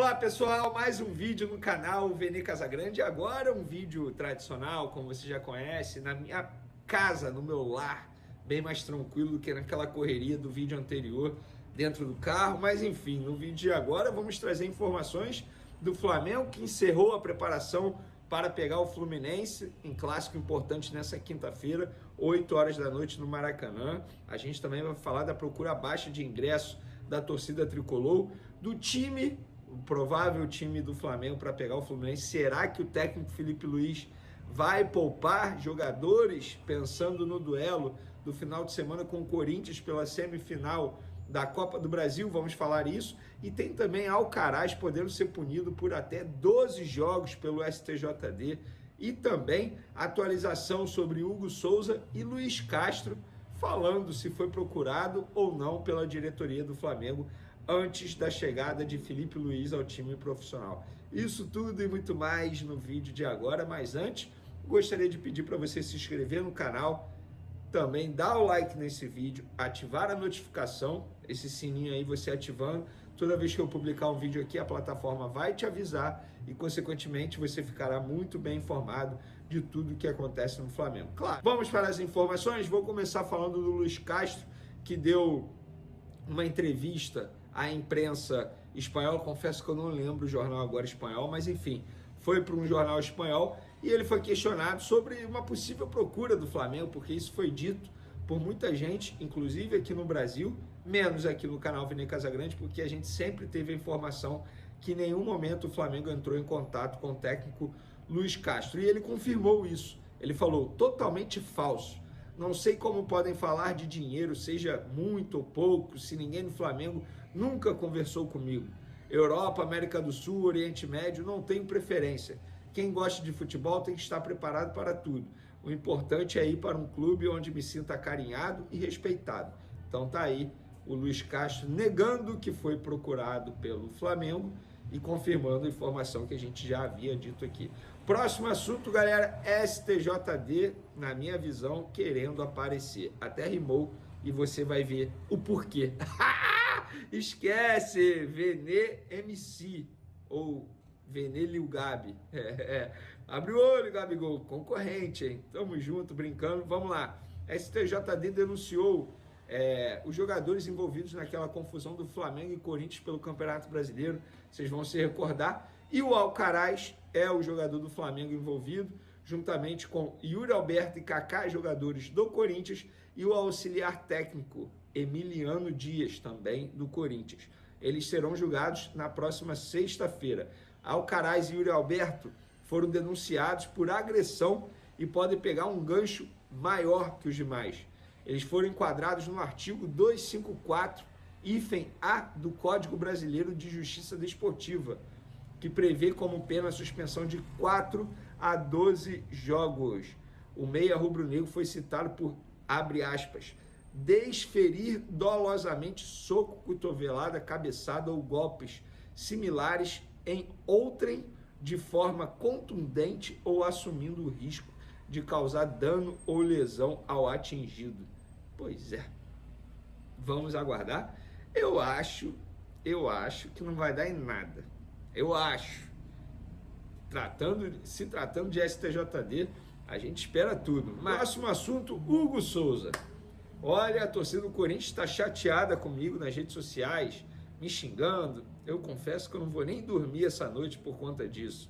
Olá pessoal, mais um vídeo no canal Vene Casagrande. Agora um vídeo tradicional, como você já conhece, na minha casa, no meu lar, bem mais tranquilo do que naquela correria do vídeo anterior dentro do carro. Mas enfim, no vídeo de agora vamos trazer informações do Flamengo, que encerrou a preparação para pegar o Fluminense em clássico importante nessa quinta-feira, 8 horas da noite no Maracanã. A gente também vai falar da procura baixa de ingresso da torcida tricolor, do time, o provável time do Flamengo para pegar o Fluminense. Será que o técnico Felipe Luiz vai poupar jogadores pensando no duelo do final de semana com o Corinthians pela semifinal da Copa do Brasil? Vamos falar isso. E tem também Alcaraz podendo ser punido por até 12 jogos pelo STJD. E também atualização sobre Hugo Souza e Luiz Castro, falando se foi procurado ou não pela diretoria do Flamengo antes da chegada de Felipe Luiz ao time profissional. Isso tudo e muito mais no vídeo de agora, mas antes, gostaria de pedir para você se inscrever no canal, também dar o like nesse vídeo, ativar a notificação, esse sininho aí você ativando, toda vez que eu publicar um vídeo aqui, a plataforma vai te avisar e, consequentemente, você ficará muito bem informado de tudo que acontece no Flamengo. Claro, vamos para as informações. Vou começar falando do Luiz Castro, que deu uma entrevista à imprensa espanhola. Confesso que eu não lembro o jornal agora espanhol, mas enfim, foi para um jornal espanhol e ele foi questionado sobre uma possível procura do Flamengo, porque isso foi dito por muita gente, inclusive aqui no Brasil, menos aqui no canal Vene Casagrande, porque a gente sempre teve a informação que em nenhum momento o Flamengo entrou em contato com o técnico Luiz Castro. E ele confirmou isso. Ele falou: totalmente falso. Não sei como podem falar de dinheiro, seja muito ou pouco, se ninguém no Flamengo nunca conversou comigo. Europa, América do Sul, Oriente Médio, não tenho preferência. Quem gosta de futebol tem que estar preparado para tudo. O importante é ir para um clube onde me sinta acarinhado e respeitado. Então tá aí o Luiz Castro negando que foi procurado pelo Flamengo e confirmando a informação que a gente já havia dito aqui. Próximo assunto, galera, STJD, na minha visão, querendo aparecer. Até rimou e você vai ver o porquê. Esquece, Vene MC ou Vene Lil Gabi. Abre o olho, Gabigol, concorrente, hein? Tamo junto, brincando, vamos lá. STJD denunciou os jogadores envolvidos naquela confusão do Flamengo e Corinthians pelo Campeonato Brasileiro, vocês vão se recordar, e o Alcaraz é o jogador do Flamengo envolvido, juntamente com Yuri Alberto e Kaká, jogadores do Corinthians, e o auxiliar técnico Emiliano Dias, também do Corinthians. Eles serão julgados na próxima sexta-feira. Alcaraz e Yuri Alberto foram denunciados por agressão e podem pegar um gancho maior que os demais. Eles foram enquadrados no artigo 254, hífen A do Código Brasileiro de Justiça Desportiva, que prevê como pena a suspensão de 4 a 12 jogos. O meia rubro-negro foi citado por, abre aspas, desferir dolosamente soco, cotovelada, cabeçada ou golpes similares em outrem de forma contundente ou assumindo o risco de causar dano ou lesão ao atingido. Pois é, vamos aguardar. Eu acho que não vai dar em nada. Eu acho. Se tratando de STJD, a gente espera tudo. Mas, próximo assunto, Hugo Souza. Olha, a torcida do Corinthians está chateada comigo nas redes sociais, me xingando. Eu confesso que eu não vou nem dormir essa noite por conta disso.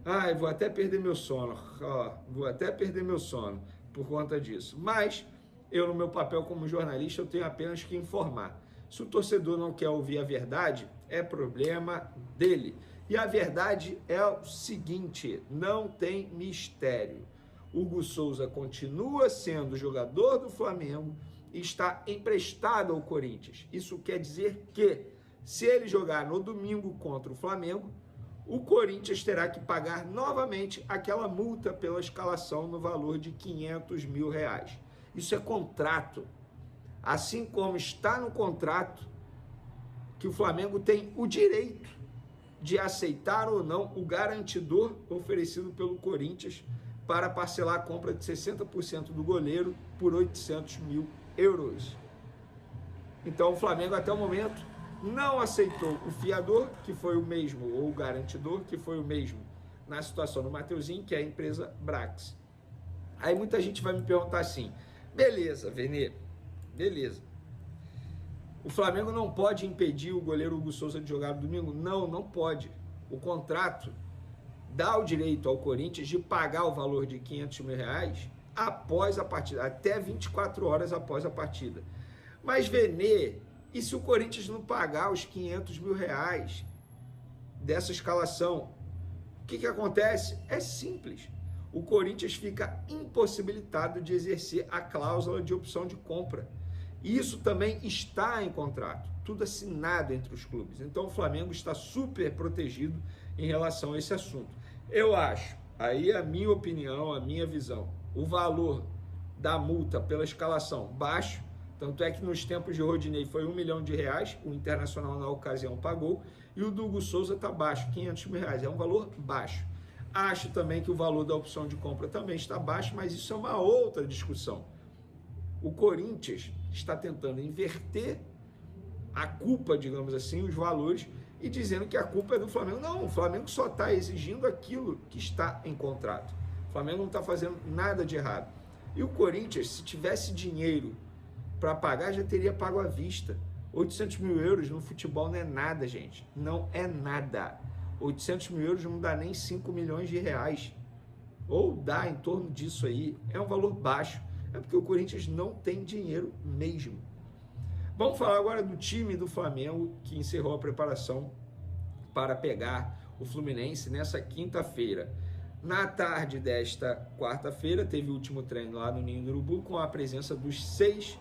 Ai, vou até perder meu sono. Vou até perder meu sono por conta disso. Mas eu, no meu papel como jornalista, eu tenho apenas que informar. Se o torcedor não quer ouvir a verdade, é problema dele. E a verdade é o seguinte, não tem mistério. Hugo Souza continua sendo jogador do Flamengo e está emprestado ao Corinthians. Isso quer dizer que, se ele jogar no domingo contra o Flamengo, o Corinthians terá que pagar novamente aquela multa pela escalação no valor de R$500 mil. Isso é contrato. Assim como está no contrato que o Flamengo tem o direito de aceitar ou não o garantidor oferecido pelo Corinthians para parcelar a compra de 60% do goleiro por R$800 mil. Então o Flamengo até o momento não aceitou o fiador, que foi o mesmo, ou o garantidor, que foi o mesmo na situação do Mateuzinho, que é a empresa Brax. Aí muita gente vai me perguntar assim, beleza, Vene, beleza. O Flamengo não pode impedir o goleiro Hugo Souza de jogar no domingo? Não, não pode. O contrato dá o direito ao Corinthians de pagar o valor de R$500 mil após a partida, até 24 horas após a partida. Mas, Vene, e se o Corinthians não pagar os R$500 mil dessa escalação, o que acontece? É simples. O Corinthians fica impossibilitado de exercer a cláusula de opção de compra. Isso também está em contrato, tudo assinado entre os clubes. Então o Flamengo está super protegido em relação a esse assunto. Eu acho, aí a minha opinião, a minha visão, o valor da multa pela escalação baixo, tanto é que nos tempos de Rodinei foi R$1 milhão, o Internacional na ocasião pagou, e o do Hugo Souza está baixo, R$500 mil, é um valor baixo. Acho também que o valor da opção de compra também está baixo, mas isso é uma outra discussão. O Corinthians está tentando inverter a culpa, digamos assim, os valores, e dizendo que a culpa é do Flamengo. Não, o Flamengo só está exigindo aquilo que está em contrato. O Flamengo não está fazendo nada de errado. E o Corinthians, se tivesse dinheiro para pagar, já teria pago à vista. 800 mil euros no futebol não é nada, gente. Não é nada. 800 mil euros não dá nem 5 milhões de reais. Ou dá em torno disso aí. É um valor baixo. É porque o Corinthians não tem dinheiro mesmo. Vamos falar agora do time do Flamengo, que encerrou a preparação para pegar o Fluminense nessa quinta-feira. Na tarde desta quarta-feira, teve o último treino lá no Ninho do Urubu, com a presença dos seis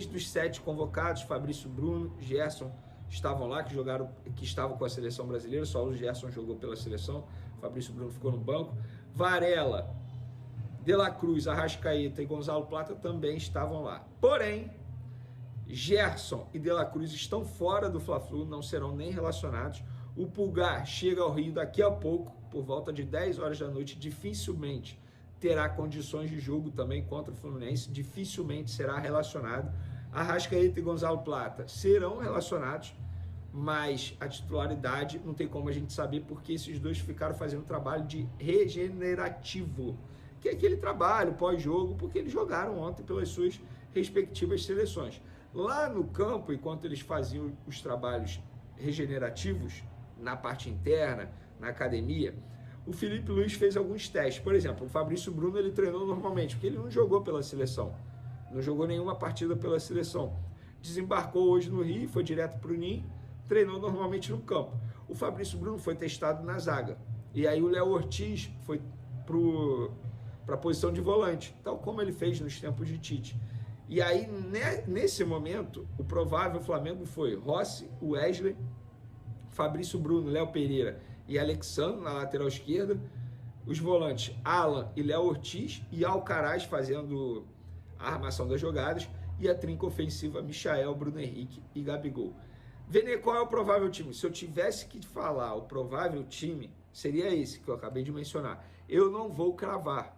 dos 7 convocados. Fabrício, Bruno, Gerson estavam lá, que estavam com a seleção brasileira. Só o Gerson jogou pela seleção, Fabrício, Bruno ficou no banco. Varela, De La Cruz, Arrascaeta e Gonzalo Plata também estavam lá. Porém, Gerson e De La Cruz estão fora do Fla-Flu, não serão nem relacionados. O Pulgar chega ao Rio daqui a pouco, por volta de 10 horas da noite, dificilmente terá condições de jogo também contra o Fluminense, dificilmente será relacionado. Arrascaeta e Gonzalo Plata serão relacionados, mas a titularidade não tem como a gente saber, porque esses dois ficaram fazendo trabalho de regenerativo, que é aquele trabalho pós-jogo, porque eles jogaram ontem pelas suas respectivas seleções. Lá no campo, enquanto eles faziam os trabalhos regenerativos, na parte interna, na academia, o Felipe Luiz fez alguns testes. Por exemplo, o Fabrício Bruno, ele treinou normalmente, porque ele não jogou pela seleção, não jogou nenhuma partida pela seleção. Desembarcou hoje no Rio, foi direto para o Ninho, treinou normalmente no campo. O Fabrício Bruno foi testado na zaga, e aí o Léo Ortiz foi para a posição de volante, tal como ele fez nos tempos de Tite. E aí, nesse momento, o provável Flamengo foi Rossi, Wesley, Fabrício Bruno, Léo Pereira e Alexandre na lateral esquerda, os volantes Alan e Léo Ortiz, e Alcaraz fazendo a armação das jogadas, e a trinca ofensiva Michael, Bruno Henrique e Gabigol. Vene, qual é o provável time? Se eu tivesse que falar o provável time, seria esse que eu acabei de mencionar. Eu não vou cravar.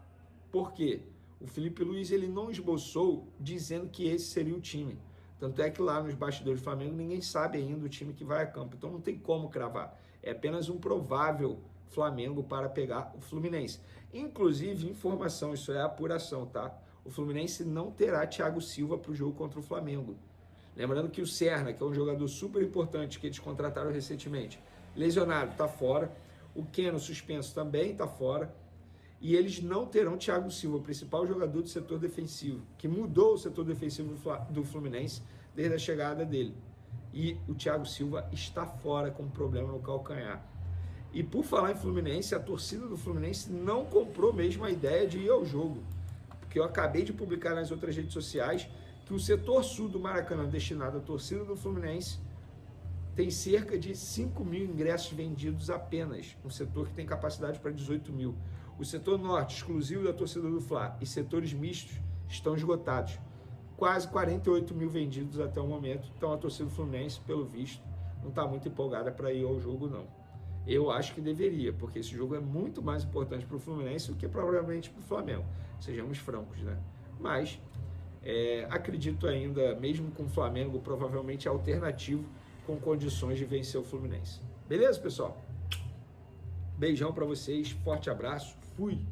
Por quê? O Felipe Luiz, ele não esboçou dizendo que esse seria o time. Tanto é que lá nos bastidores do Flamengo ninguém sabe ainda o time que vai a campo. Então não tem como cravar. É apenas um provável Flamengo para pegar o Fluminense. Inclusive, informação, isso é apuração, tá? O Fluminense não terá Thiago Silva para o jogo contra o Flamengo. Lembrando que o Serna, que é um jogador super importante que eles contrataram recentemente, lesionado, está fora. O Keno, suspenso, também está fora. E eles não terão Thiago Silva, o principal jogador do setor defensivo, que mudou o setor defensivo do Fluminense desde a chegada dele. E o Thiago Silva está fora com um problema no calcanhar. E por falar em Fluminense, a torcida do Fluminense não comprou mesmo a ideia de ir ao jogo. Porque eu acabei de publicar nas outras redes sociais que o setor sul do Maracanã, destinado à torcida do Fluminense, tem cerca de 5 mil ingressos vendidos apenas. Um setor que tem capacidade para 18 mil. O setor norte, exclusivo da torcida do Fla, e setores mistos estão esgotados. Quase 48 mil vendidos até o momento. Então a torcida do Fluminense, pelo visto, não está muito empolgada para ir ao jogo, não. Eu acho que deveria, porque esse jogo é muito mais importante para o Fluminense do que provavelmente para o Flamengo. Sejamos francos, né? Mas acredito ainda, mesmo com o Flamengo provavelmente alternativo, com condições de vencer o Fluminense. Beleza, pessoal? Beijão para vocês, forte abraço, fui!